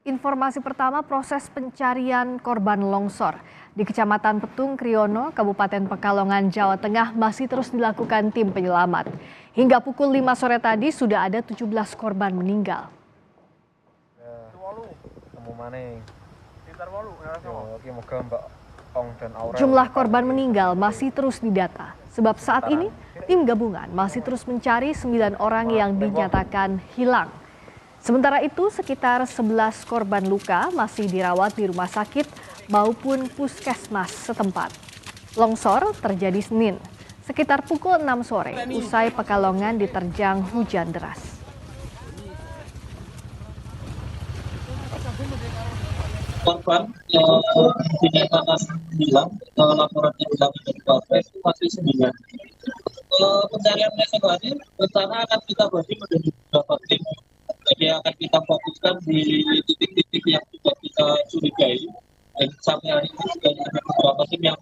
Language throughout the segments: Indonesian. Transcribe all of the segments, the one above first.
Informasi pertama, proses pencarian korban longsor di Kecamatan Petung Kriono, Kabupaten Pekalongan, Jawa Tengah masih terus dilakukan tim penyelamat. Hingga pukul 5 sore tadi sudah ada 17 korban meninggal. Jumlah korban meninggal masih terus didata, sebab saat ini tim gabungan masih terus mencari 9 orang yang dinyatakan hilang. Sementara itu, sekitar 11 korban luka masih dirawat di rumah sakit maupun puskesmas setempat. Longsor terjadi Senin, sekitar pukul 6 sore, usai Pekalongan diterjang hujan deras. Korban dinyatakan hilang, laporan yang dilakukan dari Polres masih 9. Pencarian besok hari rencana akan kita bagi menjadi beberapa tim. Jadi akan kita fokuskan di titik-titik yang sudah kita curigai, dan sampai hari ini sudah ada beberapa tim yang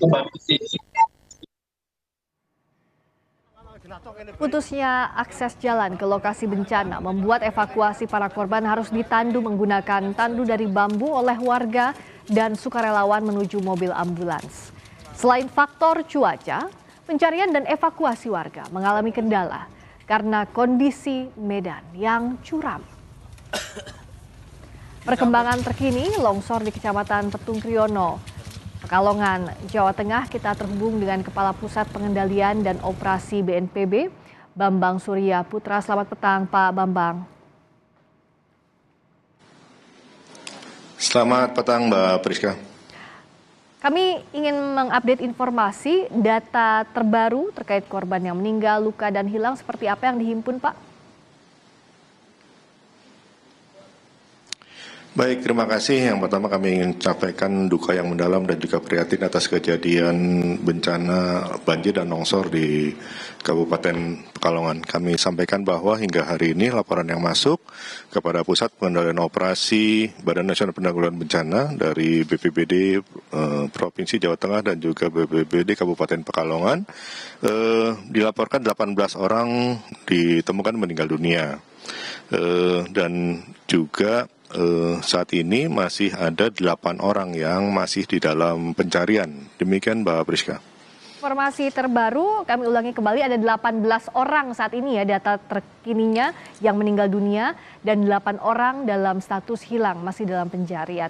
kembali ke sini. Putusnya akses jalan ke lokasi bencana membuat evakuasi para korban harus ditandu menggunakan tandu dari bambu oleh warga dan sukarelawan menuju mobil ambulans. Selain faktor cuaca, pencarian dan evakuasi warga mengalami kendala karena kondisi medan yang curam. Perkembangan terkini longsor di Kecamatan Petung Kriono, Pekalongan, Jawa Tengah, kita terhubung dengan Kepala Pusat Pengendalian dan Operasi BNPB, Bambang Surya Putra. Selamat petang, Pak Bambang. Selamat petang, Mbak Priska. Kami ingin mengupdate informasi data terbaru terkait korban yang meninggal, luka, dan hilang seperti apa yang dihimpun, Pak? Baik, terima kasih. Yang pertama kami ingin sampaikan duka yang mendalam dan juga prihatin atas kejadian bencana banjir dan longsor di Kabupaten Pekalongan. Kami sampaikan bahwa hingga hari ini laporan yang masuk kepada Pusat Pengendalian Operasi Badan Nasional Penanggulangan Bencana dari BPBD Provinsi Jawa Tengah dan juga BPBD Kabupaten Pekalongan dilaporkan 18 orang ditemukan meninggal dunia. Dan juga saat ini masih ada 8 orang yang masih di dalam pencarian. Demikian Mbak Priska. Informasi terbaru, kami ulangi kembali, ada 18 orang saat ini ya data terkininya yang meninggal dunia dan 8 orang dalam status hilang, masih dalam pencarian.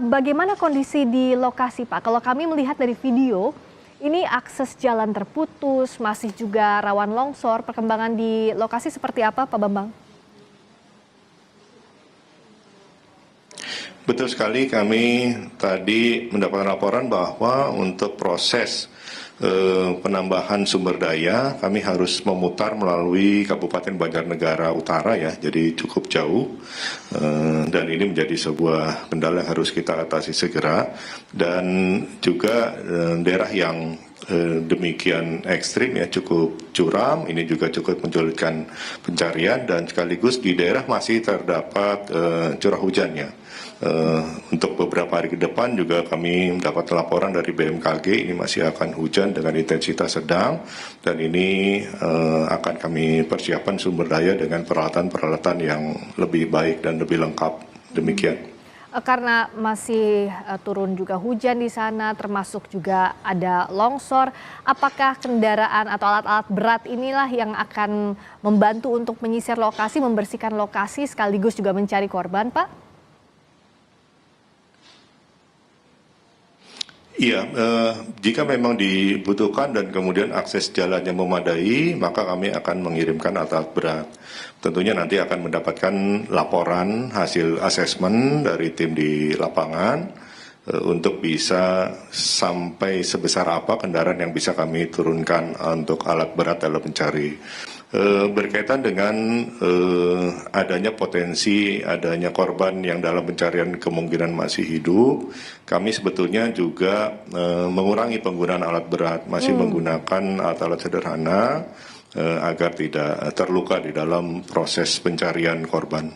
Bagaimana kondisi di lokasi, Pak? Kalau kami melihat dari video, ini akses jalan terputus, masih juga rawan longsor. Perkembangan di lokasi seperti apa, Pak Bambang? Betul sekali, kami tadi mendapatkan laporan bahwa untuk proses penambahan sumber daya kami harus memutar melalui Kabupaten Banjarnegara Utara ya, jadi cukup jauh dan ini menjadi sebuah kendala yang harus kita atasi segera. Dan juga daerah yang demikian ekstrim ya, cukup curam, ini juga cukup menyulitkan pencarian, dan sekaligus di daerah masih terdapat curah hujan ya. Untuk beberapa hari ke depan juga kami mendapat laporan dari BMKG ini masih akan hujan dengan intensitas sedang, dan ini akan kami persiapkan sumber daya dengan peralatan-peralatan yang lebih baik dan lebih lengkap. Demikian. Karena masih turun juga hujan di sana, termasuk juga ada longsor, apakah kendaraan atau alat-alat berat inilah yang akan membantu untuk menyisir lokasi, membersihkan lokasi, sekaligus juga mencari korban, Pak? Iya, jika memang dibutuhkan dan kemudian akses jalannya memadai, maka kami akan mengirimkan alat berat. Tentunya nanti akan mendapatkan laporan hasil asesmen dari tim di lapangan untuk bisa sampai sebesar apa kendaraan yang bisa kami turunkan untuk alat berat dalam mencari. Berkaitan dengan adanya potensi adanya korban yang dalam pencarian kemungkinan masih hidup, kami sebetulnya juga mengurangi penggunaan alat berat, masih menggunakan alat-alat sederhana agar tidak terluka di dalam proses pencarian korban.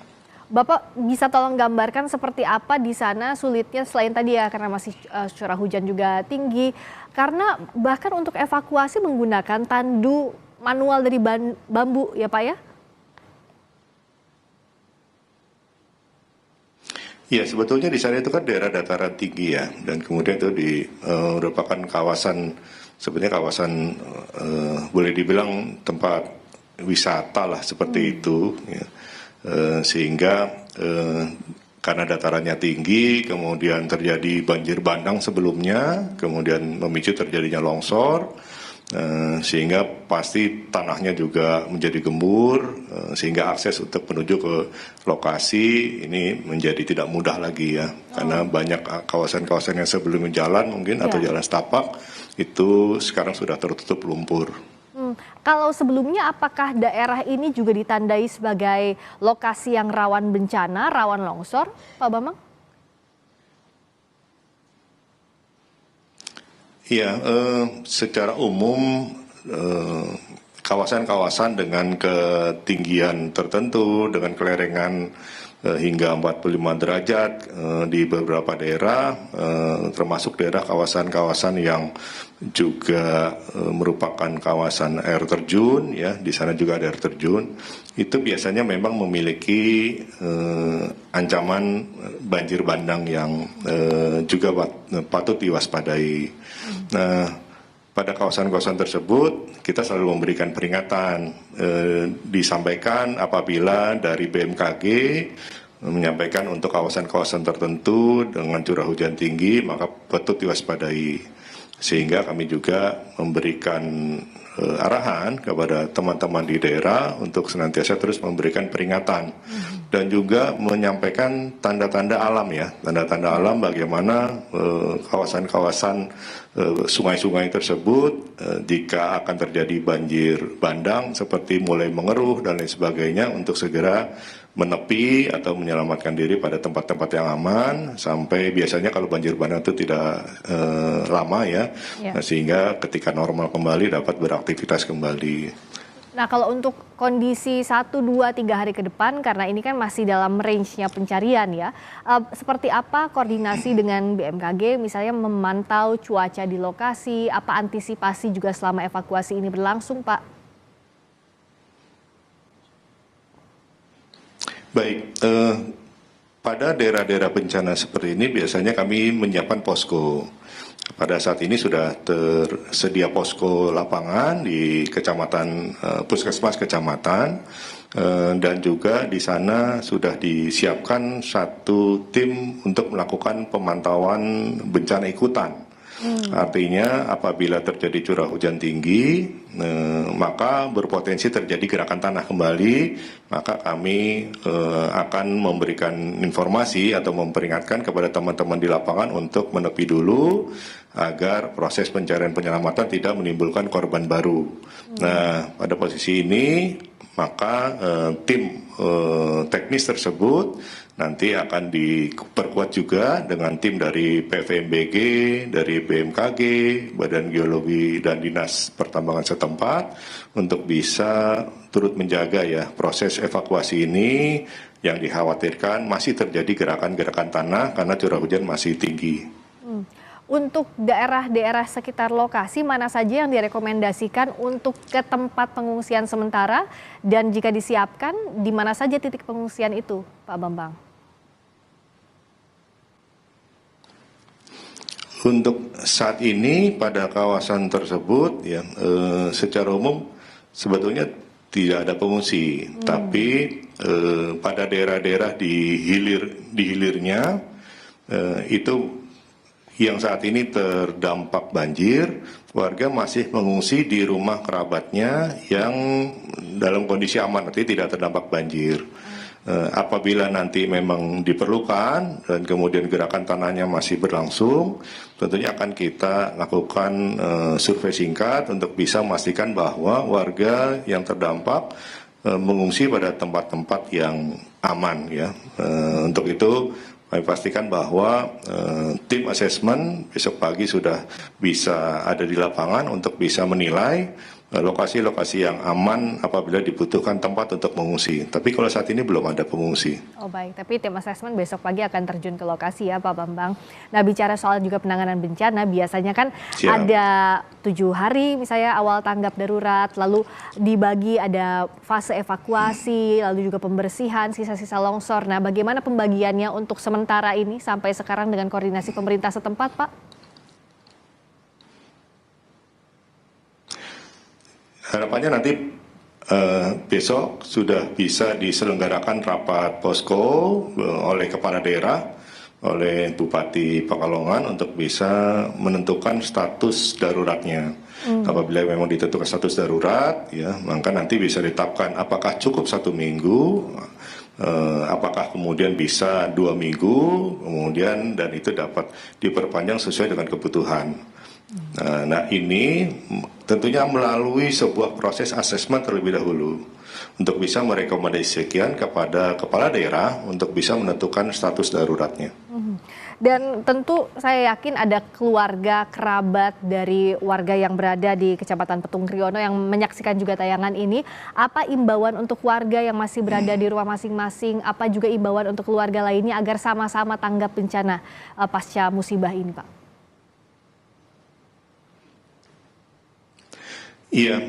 Bapak bisa tolong gambarkan seperti apa di sana sulitnya, selain tadi ya karena masih curah hujan juga tinggi, karena bahkan untuk evakuasi menggunakan tandu manual dari bambu ya Pak ya? Ya, sebetulnya di sana itu kan daerah dataran tinggi ya, dan kemudian itu merupakan kawasan, sebenarnya kawasan boleh dibilang tempat wisata lah seperti itu, ya. Sehingga karena datarannya tinggi, kemudian terjadi banjir bandang sebelumnya, kemudian memicu terjadinya longsor. Sehingga pasti tanahnya juga menjadi gembur, sehingga akses untuk menuju ke lokasi ini menjadi tidak mudah lagi ya, karena banyak kawasan-kawasan yang sebelumnya jalan mungkin atau jalan setapak itu sekarang sudah tertutup lumpur. Kalau sebelumnya apakah daerah ini juga ditandai sebagai lokasi yang rawan bencana, rawan longsor, Pak Bambang? Ya, secara umum kawasan-kawasan dengan ketinggian tertentu, dengan kelerengan hingga 45 derajat di beberapa daerah, termasuk daerah kawasan-kawasan yang juga merupakan kawasan air terjun, ya, di sana juga ada air terjun. Itu biasanya memang memiliki ancaman banjir bandang yang juga patut diwaspadai. Nah, pada kawasan-kawasan tersebut kita selalu memberikan peringatan, disampaikan apabila dari BMKG menyampaikan untuk kawasan-kawasan tertentu dengan curah hujan tinggi maka patut diwaspadai, sehingga kami juga memberikan arahan kepada teman-teman di daerah untuk senantiasa terus memberikan peringatan dan juga menyampaikan tanda-tanda alam ya, tanda-tanda alam bagaimana kawasan-kawasan sungai-sungai tersebut jika akan terjadi banjir bandang seperti mulai mengeruh dan lain sebagainya untuk segera menepi atau menyelamatkan diri pada tempat-tempat yang aman sampai biasanya kalau banjir bandang itu tidak lama ya. Nah, sehingga ketika normal kembali dapat beraktivitas kembali. Nah, kalau untuk kondisi 1, 2, 3 hari ke depan, karena ini kan masih dalam range-nya pencarian ya, seperti apa koordinasi dengan BMKG, misalnya memantau cuaca di lokasi, apa antisipasi juga selama evakuasi ini berlangsung, Pak? Baik, pada daerah-daerah bencana seperti ini biasanya kami menyiapkan posko. Pada saat ini sudah tersedia posko lapangan di kecamatan, puskesmas kecamatan, dan juga di sana sudah disiapkan satu tim untuk melakukan pemantauan bencana ikutan. Artinya apabila terjadi curah hujan tinggi, maka berpotensi terjadi gerakan tanah kembali, maka kami akan memberikan informasi atau memperingatkan kepada teman-teman di lapangan untuk menepi dulu agar proses pencarian penyelamatan tidak menimbulkan korban baru. Nah, pada posisi ini maka tim teknis tersebut nanti akan diperkuat juga dengan tim dari PVMBG, dari BMKG, Badan Geologi dan Dinas Pertambangan setempat untuk bisa turut menjaga ya proses evakuasi ini yang dikhawatirkan masih terjadi gerakan-gerakan tanah karena curah hujan masih tinggi. Untuk daerah-daerah sekitar lokasi mana saja yang direkomendasikan untuk ke tempat pengungsian sementara dan jika disiapkan di mana saja titik pengungsian itu, Pak Bambang? Untuk saat ini pada kawasan tersebut ya secara umum sebetulnya tidak ada pengungsi, tapi pada daerah-daerah di hilirnya itu yang saat ini terdampak banjir, warga masih mengungsi di rumah kerabatnya yang dalam kondisi aman, artinya tidak terdampak banjir. Apabila nanti memang diperlukan dan kemudian gerakan tanahnya masih berlangsung, tentunya akan kita lakukan survei singkat untuk bisa memastikan bahwa warga yang terdampak mengungsi pada tempat-tempat yang aman ya. Untuk itu kami pastikan bahwa tim asesmen besok pagi sudah bisa ada di lapangan untuk bisa menilai lokasi-lokasi yang aman apabila dibutuhkan tempat untuk mengungsi. Tapi kalau saat ini belum ada pengungsi. Oh baik, tapi tim asesmen besok pagi akan terjun ke lokasi ya Pak Bambang. Nah bicara soal juga penanganan bencana, biasanya kan Siap. ada 7 hari misalnya awal tanggap darurat, lalu dibagi ada fase evakuasi, lalu juga pembersihan, sisa-sisa longsor. Nah bagaimana pembagiannya untuk sementara ini sampai sekarang dengan koordinasi pemerintah setempat Pak? Harapannya nanti besok sudah bisa diselenggarakan rapat posko oleh kepala daerah, oleh Bupati Pekalongan untuk bisa menentukan status daruratnya. Apabila memang ditentukan status darurat, ya maka nanti bisa ditetapkan apakah cukup 1 minggu, apakah kemudian bisa 2 minggu, kemudian dan itu dapat diperpanjang sesuai dengan kebutuhan. Nah ini tentunya melalui sebuah proses asesmen terlebih dahulu untuk bisa merekomendasikan kepada kepala daerah untuk bisa menentukan status daruratnya. Dan tentu saya yakin ada keluarga, kerabat dari warga yang berada di Kecamatan Petung Kriono yang menyaksikan juga tayangan ini. Apa imbauan untuk warga yang masih berada di rumah masing-masing? Apa juga imbauan untuk keluarga lainnya agar sama-sama tanggap bencana pasca musibah ini Pak? Iya,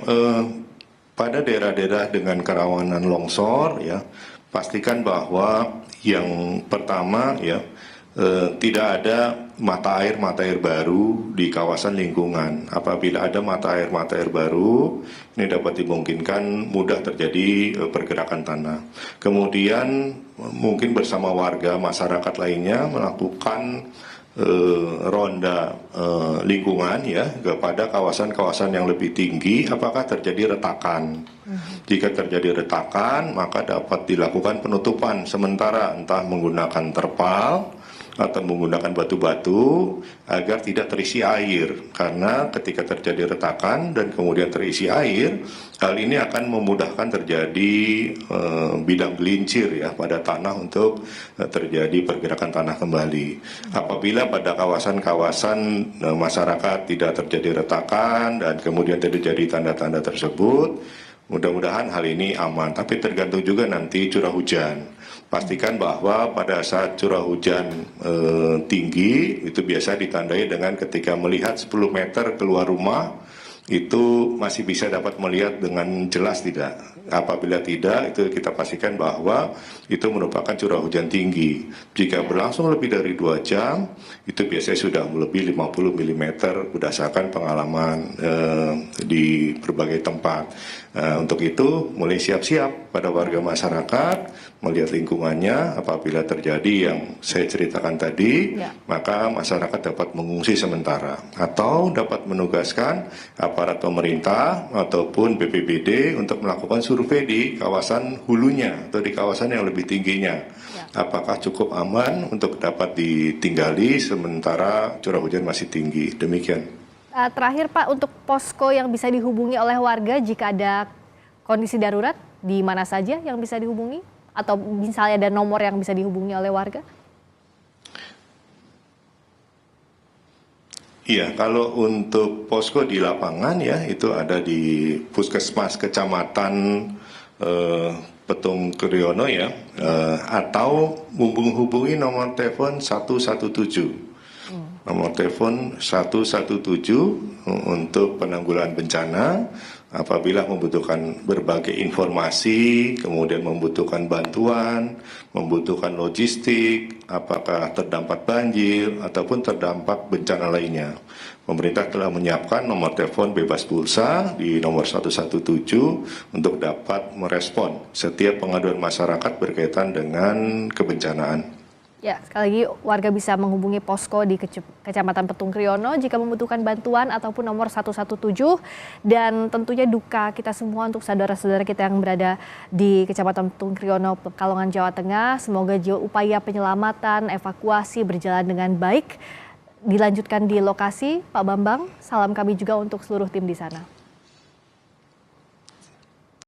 pada daerah-daerah dengan kerawanan longsor, ya pastikan bahwa yang pertama ya tidak ada mata air baru di kawasan lingkungan. Apabila ada mata air baru, ini dapat dimungkinkan mudah terjadi pergerakan tanah. Kemudian mungkin bersama warga masyarakat lainnya melakukan ronda lingkungan ya kepada kawasan-kawasan yang lebih tinggi apakah terjadi retakan. Jika terjadi retakan maka dapat dilakukan penutupan sementara entah menggunakan terpal atau menggunakan batu-batu agar tidak terisi air, karena ketika terjadi retakan dan kemudian terisi air, hal ini akan memudahkan terjadi bidang gelincir ya pada tanah untuk terjadi pergerakan tanah kembali. Apabila pada kawasan-kawasan masyarakat tidak terjadi retakan dan kemudian terjadi tanda-tanda tersebut, mudah-mudahan hal ini aman, tapi tergantung juga nanti curah hujan. Pastikan bahwa pada saat curah hujan tinggi itu biasa ditandai dengan ketika melihat 10 meter keluar rumah itu masih bisa dapat melihat dengan jelas tidak. Apabila tidak itu kita pastikan bahwa itu merupakan curah hujan tinggi. Jika berlangsung lebih dari 2 jam itu biasanya sudah melebihi 50 mm berdasarkan pengalaman di berbagai tempat. Untuk itu mulai siap-siap pada warga masyarakat melihat lingkungannya apabila terjadi yang saya ceritakan tadi, maka masyarakat dapat mengungsi sementara atau dapat menugaskan aparat pemerintah ataupun BPBD untuk melakukan survei di kawasan hulunya atau di kawasan yang lebih tingginya. Apakah cukup aman untuk dapat ditinggali sementara curah hujan masih tinggi. Demikian. Terakhir Pak, untuk posko yang bisa dihubungi oleh warga jika ada kondisi darurat, di mana saja yang bisa dihubungi? Atau misalnya ada nomor yang bisa dihubungi oleh warga? Iya, kalau untuk posko di lapangan ya itu ada di Puskesmas Kecamatan Petung Kriono ya, atau menghubungi nomor telepon 117. Nomor telepon 117 untuk penanggulangan bencana apabila membutuhkan berbagai informasi, kemudian membutuhkan bantuan, membutuhkan logistik, apakah terdampak banjir ataupun terdampak bencana lainnya. Pemerintah telah menyiapkan nomor telepon bebas pulsa di nomor 117 untuk dapat merespon setiap pengaduan masyarakat berkaitan dengan kebencanaan. Ya, sekali lagi warga bisa menghubungi posko di Kecamatan Petung Kriono jika membutuhkan bantuan ataupun nomor 117. Dan tentunya duka kita semua untuk saudara-saudara kita yang berada di Kecamatan Petung Kriono, Pekalongan, Jawa Tengah. Semoga upaya penyelamatan, evakuasi berjalan dengan baik. Dilanjutkan di lokasi, Pak Bambang, salam kami juga untuk seluruh tim di sana.